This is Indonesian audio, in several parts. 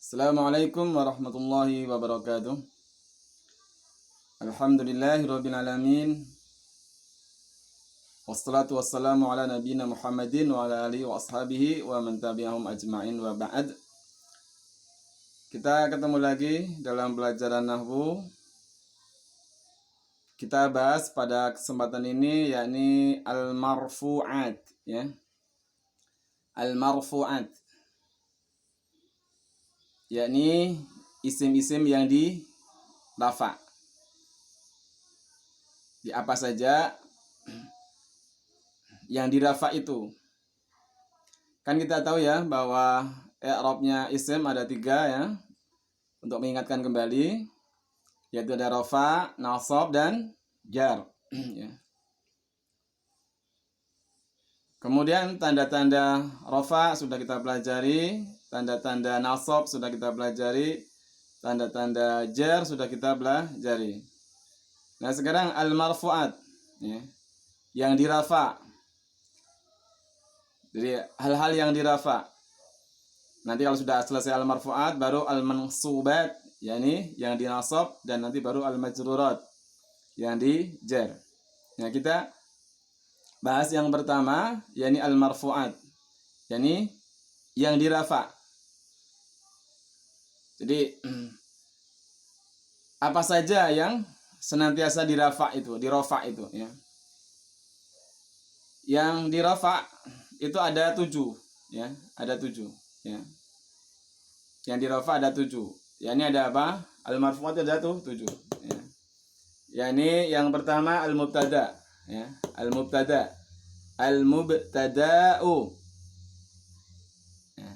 Assalamualaikum warahmatullahi wabarakatuh. Alhamdulillahirabbil alamin. Wassalatu wassalamu ala nabiyyina Muhammadin wa ala alihi wa ashabihi wa man tabi'ahum ajma'in wa ba'd. Kita ketemu lagi dalam pelajaran nahwu. Kita bahas pada kesempatan ini yakni al-marfu'at, ya. Al-marfu'at, yakni isim-isim yang dirafa. Di apa saja yang dirafa itu? Kan kita tahu ya bahwa i'rabnya isim ada 3 ya. Untuk mengingatkan kembali, yaitu ada rafa, nasab, dan jar. Ya. Kemudian tanda-tanda rafa sudah kita pelajari, tanda-tanda nasab sudah kita pelajari, tanda-tanda jar sudah kita pelajari. Nah sekarang al-marfu'at, ya, yang dirafa. Jadi hal-hal yang dirafa. Nanti kalau sudah selesai al-marfu'at baru al-mansubat, yakni yang dinasab, dan nanti baru al-majrurat, yang dijar. Nah kita bahas yang pertama, yakni al-marfu'at, yakni yang dirafa. Jadi apa saja yang senantiasa dirafa itu, dirofa itu, ya. Yang dirafa itu ada 7, ya, ada 7, ya. Yang dirafa ada 7. Ya, ini ada apa? Al-marfu'at ada 7, ya. Ya, ini yang pertama al-mubtada, ya. Al-mubtada. Al-mubtada'u. Ya.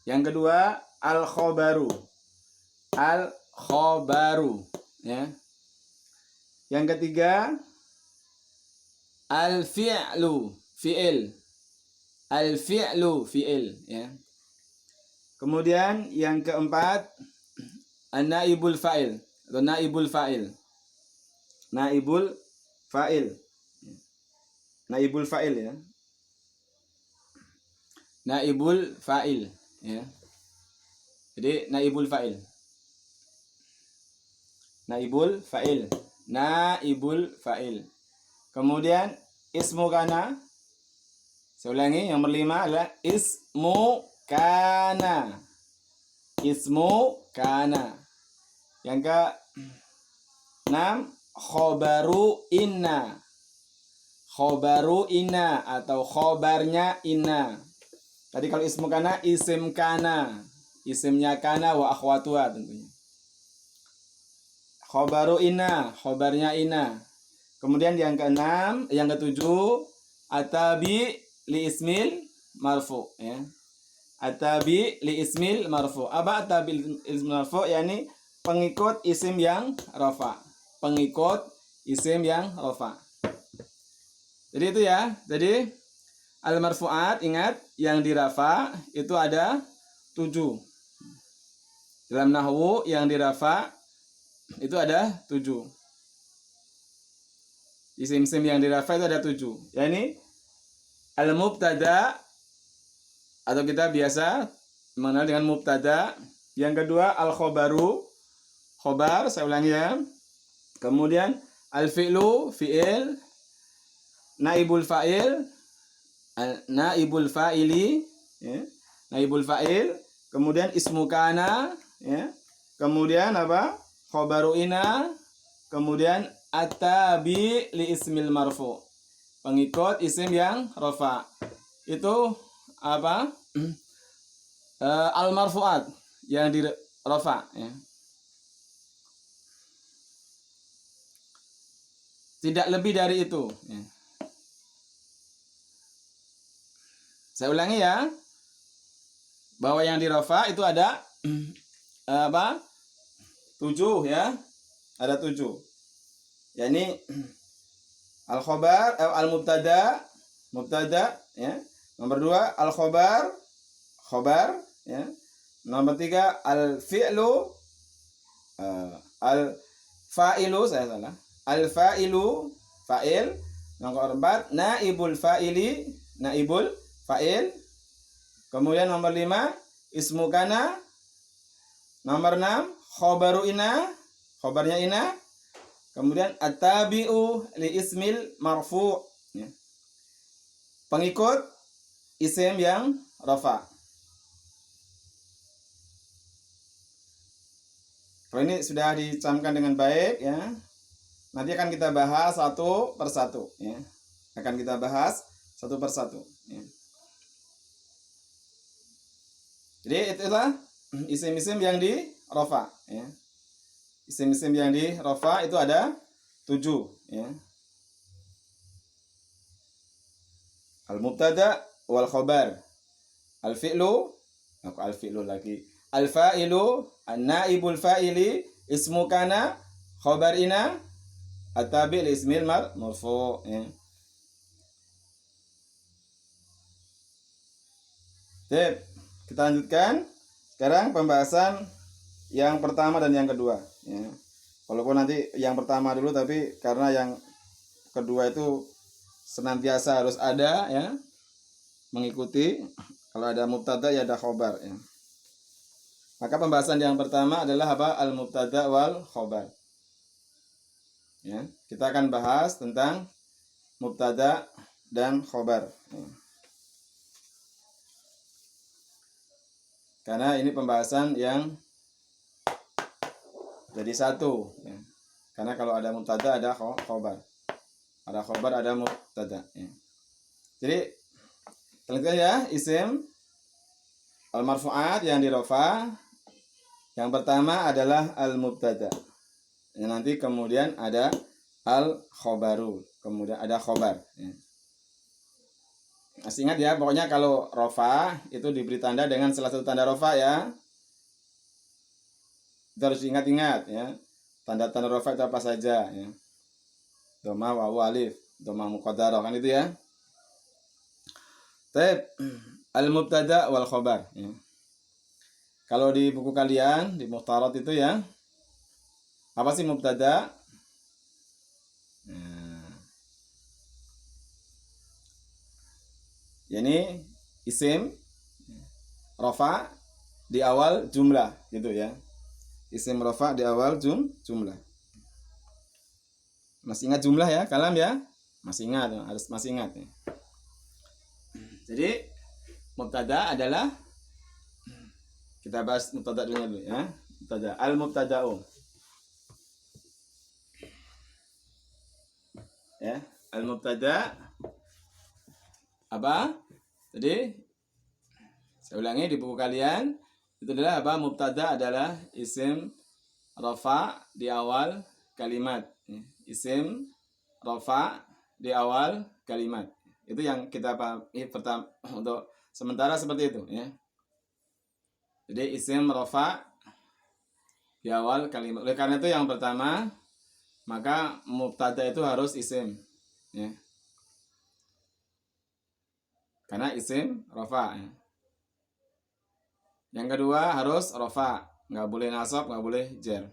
Yang kedua al-khobaru. Al-khobaru, ya. Yang ketiga al-fi'lu, fi'il. Al-fi'lu, fi'il, ya. Kemudian yang keempat an-naibul fa'il atau naibul fa'il. Naibul fa'il. Naibul fa'il, ya. Naibul fa'il, ya. Jadi naibul fa'il. Naibul fa'il. Naibul fa'il. Kemudian ismu kana. Saya ulangi, yang berlima adalah ismu kana. Ismu kana. Yang ke-6 khobaru inna. Khobaru inna atau khobarnya inna. Tadi kalau ismu kana, isim kana. Isimnya kana wa akhwatuha tentunya. Khobaru inna, khobarnya inna. Kemudian yang ke-6, yang ke-7 atabi li ismil marfu, ya. Atabi li ismil marfu. Apa atabi li ismil marfu? Yani pengikut isim yang rafa. Pengikut isim yang rafa. Jadi itu ya. Jadi al-marfu'at, ingat, yang dirafa itu ada 7. Dalam nahwu yang dirafa itu ada 7. Isim-isim yang dirafa itu ada 7. Yani al-mubtada, atau kita biasa mengenal dengan mubtada. Yang kedua al-khobaru, khobar, saya ulangi ya. Kemudian al-fi'lu, fi'il. Naibul fa'il, naibul fa'ili, ya. Naibul fa'il. Kemudian ismu kana, ya. Kemudian apa? Khobaru ina. Kemudian atabi li ismil marfu, pengikut isim yang rafa. Itu apa? Al-marfu'at, yang di rafa, ya. Tidak lebih dari itu, ya. Saya ulangi ya, bahwa yang di rafa itu ada apa? 7, ya. Ada 7. Yani al-khobar, al-mubtada, mubtada, ya. Nomor 2 al-khobar, khobar, ya. Nomor 3 al-fi'lu, al-fa'ilu, saya salah. Al-fa'ilu, fa'il. Nomor 4 naibul fa'ili, naibul fa'il. Kemudian nomor 5 ismu kana, Nomor 6, khobaru ina, khobarnya ina. Kemudian at-tabi'u li ismil marfu', ya. Pengikut isim yang rafa. Kalau ini sudah dicamkan dengan baik, ya. Nanti akan kita bahas satu persatu, ya. Akan kita bahas satu persatu, ya. Jadi itulah isim-isim yang di rafa, ya. Isim-isim yang di rafa itu ada 7, ya. Al-mubtada wal khobar. Al-fi'lu, al-fi'lu lagi. Al-fa'ilu, an-naibul fa'ili, ismu kana, khobar ina, at-tabi' li ismil marfu', ya. Oke, kita lanjutkan. Sekarang pembahasan yang pertama dan yang kedua, ya. Walaupun nanti yang pertama dulu, tapi karena yang kedua itu senantiasa harus ada, ya, mengikuti. Kalau ada mubtada ya ada khobar, ya. Maka pembahasan yang pertama adalah apa? Al-mubtada wal khobar. Ya, kita akan bahas tentang mubtada dan khobar, ya. Karena ini pembahasan yang jadi satu, ya. Karena kalau ada mubtada ada khobar. Ada khobar ada mubtada, ya. Jadi selanjutnya ya, isim al-marfu'at yang di rafa. Yang pertama adalah al-mubtada. Ya, nanti kemudian ada al-khobaru, kemudian ada khobar, ya. Masih ingat ya, pokoknya kalau rofa itu diberi tanda dengan salah satu tanda rofa, ya. Itu harus diingat-ingat, ya. Tanda-tanda rofa itu apa saja, ya. Dhamma, wawu, alif, dhamma muqaddarah, kan itu, ya. Taib al-mubtada wal khobar, ya. Kalau di buku kalian di Mukhtarat itu, ya, apa sih mubtada? Nah, ini isim rofa di awal jumlah, gitu, ya. Isim rofa di awal jumlah. Masih ingat jumlah, ya, kalam, ya? Masih ingat, harus masih ingat, ya. Jadi mubtada adalah, kita bahas mubtada dulu, ya. Mubtada al-mubtada'u, ya. Al-mubtada apa? Jadi saya ulangi di buku kalian, itu adalah apa? Mubtada adalah isim rafa di awal kalimat, ya. Isim rafa di awal kalimat. Itu yang kita pertama untuk sementara seperti itu, ya. Jadi isim rafa di awal kalimat. Oleh karena itu yang pertama, maka mubtada itu harus isim, ya. Karena isim rafa, ya. Yang kedua harus rafa, nggak boleh nasab, nggak boleh jar.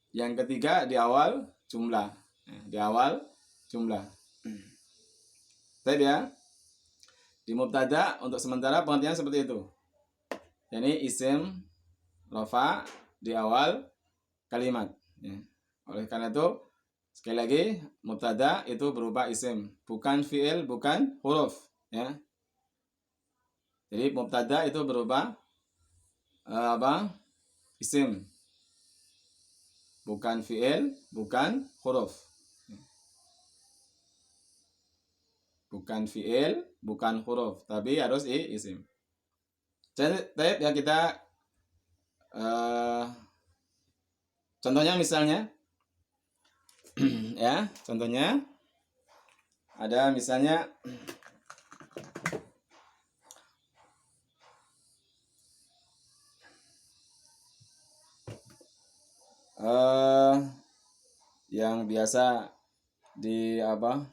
Yang ketiga di awal jumlah, ya. Di awal jumlah. Baik, ya. Di mubtada untuk sementara pengertian seperti itu. Jadi isim rafa di awal kalimat, ya. Oleh karena itu sekali lagi mubtada itu berupa isim, bukan fiil, bukan huruf, ya. Jadi mubtada itu berupa apa? Isim, bukan fiil, bukan huruf. Bukan fiil, bukan huruf, tapi harus isim. Jadi ya kita contohnya misalnya ya, contohnya ada misalnya yang biasa di apa?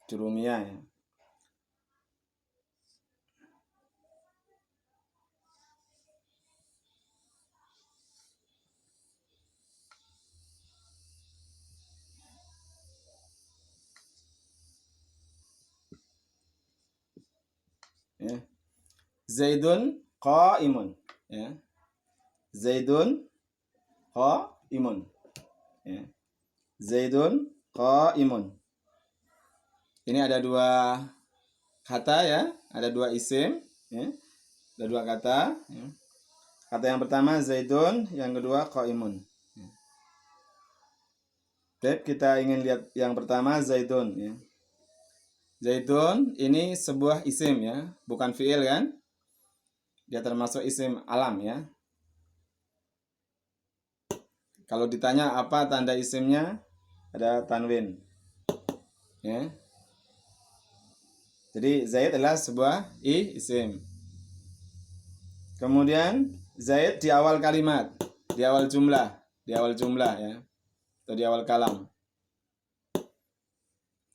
Jurumiyah, ya. Ya. Zaidun qaimun, ya. Zaidun qaimun, ya. Zaidun qaimun. Ini ada dua kata, ya, ada dua isim, ya. Ada dua kata, ya. Kata yang pertama Zaidun, yang kedua qaimun. Baik, kita ingin lihat yang pertama Zaidun, ya. Zaidun ini sebuah isim, ya, bukan fiil kan? Dia termasuk isim alam, ya. Kalau ditanya apa tanda isimnya, ada tanwin, ya. Jadi Zaid adalah sebuah isim. Kemudian Zaid di awal kalimat, di awal jumlah, ya, atau di awal kalam.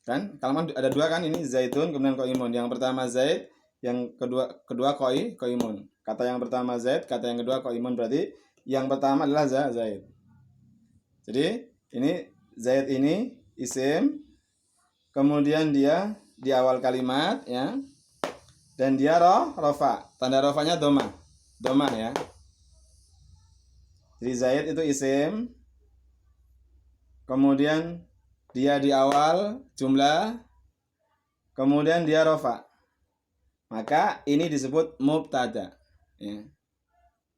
Kan kalimat ada dua kan, ini Zaidun kemudian qaimun. Yang pertama Zaid, yang kedua qaimun. Kata yang pertama Zaid, kata yang kedua qaimun, berarti yang pertama adalah Zaid. Jadi ini Zaid ini isim, kemudian dia di awal kalimat, ya. Dan dia rofa. Tanda rofanya domah, ya. Jadi Zaid itu isim, kemudian dia di awal jumlah, kemudian dia rofa. Maka ini disebut mubtada, ya.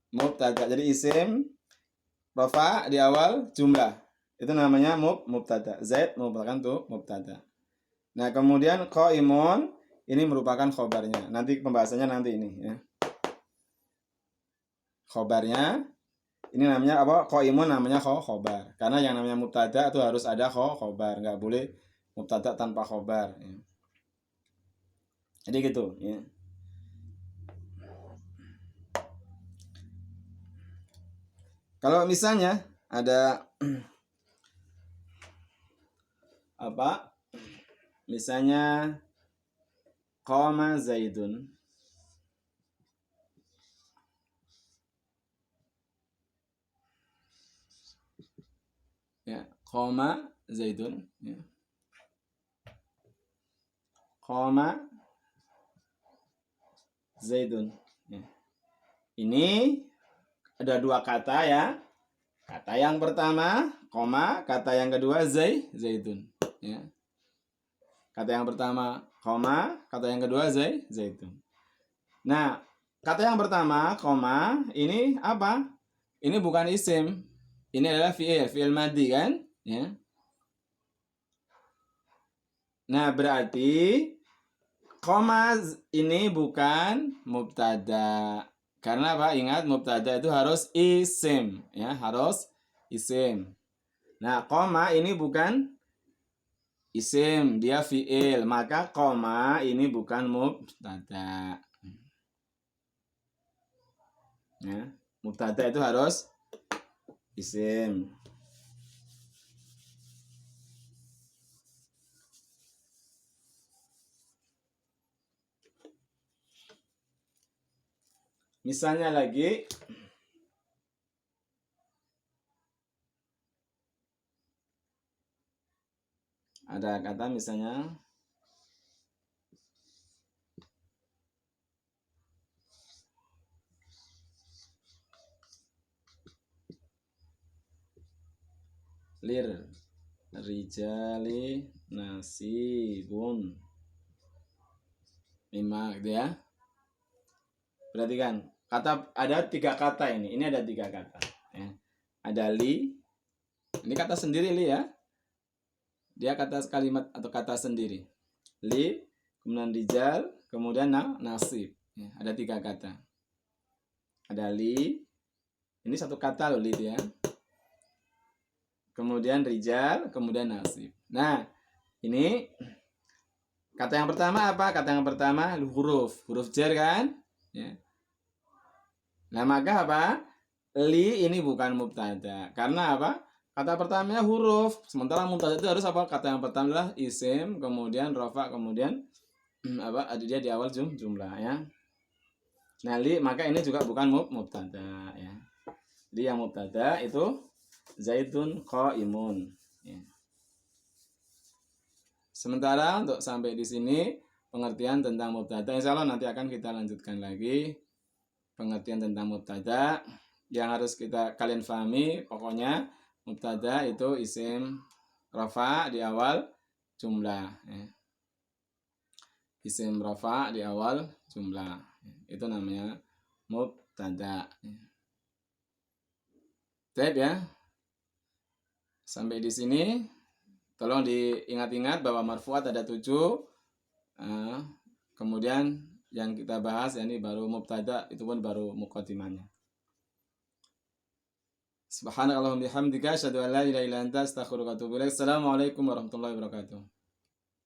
Mubtada. Jadi isim rofa di awal jumlah, itu namanya mubtada. Zaid merupakan tuh mubtada. Nah, kemudian qaimun ini merupakan khobarnya. Nanti pembahasannya nanti ini, ya. Khobarnya ini namanya apa? Qaimun namanya khobar. Karena yang namanya mubtada itu harus ada khobar, nggak boleh mubtada tanpa khobar, ya. Jadi gitu, ya. Kalau misalnya ada apa? Misalnya qama Zaidun. Ya, qama Zaidun, ya. Qama Zaidun, ya. Ini ada dua kata, ya. Kata yang pertama koma, kata yang kedua Zaidun, ya. Kata yang pertama koma, kata yang kedua Zaidun. Nah, kata yang pertama koma ini apa? Ini bukan isim. Ini adalah fi'il madhi kan, ya. Nah, berarti koma ini bukan mubtada. Karena apa? Ingat, mubtada itu harus isim, ya, harus isim. Nah, koma ini bukan isim, dia fi'il, maka koma ini bukan mubtada. Ya, mubtada itu harus isim. Misalnya lagi, ada kata misalnya lir rijali nasibun mimma, gitu ya. Perhatikan, kata ada tiga kata ini ada tiga kata, ya. Ada li, ini kata sendiri li, ya. Dia kata kalimat atau kata sendiri. Li, kemudian rijal, kemudian nasib, ya. Ada tiga kata. Ada li, ini satu kata loh, li, ya. Kemudian rijal, kemudian nasib. Nah, ini kata yang pertama apa? Kata yang pertama huruf jar kan, ya. Nah, maka apa? Li ini bukan mubtada. Karena apa? Kata pertamanya huruf. Sementara mubtada itu harus apa? Kata yang pertama adalah isim, kemudian rofa, kemudian apa? Ada dia di awal jumlah, ya. Nah, li maka ini juga bukan mubtada, ya. Jadi yang mubtada itu Zaidun qaimun, ya. Sementara untuk sampai di sini pengertian tentang mubtada, insya Allah nanti akan kita lanjutkan lagi pengertian tentang mubtada. Yang harus kalian pahami, pokoknya mubtada itu isim rafa di awal jumlah. Ya. Isim rafa di awal jumlah. Itu namanya mubtada. Baik ya. Sampai di sini. Tolong diingat-ingat bahwa marfu'at ada 7. Kemudian yang kita bahas ini baru mubtada, itu pun baru muqaddimahnya. Subhanakallahumma bihamdika asyhadu an la ilaha illa anta astaghfiruka wa atubu ilaik. Assalamualaikum warahmatullahi wabarakatuh.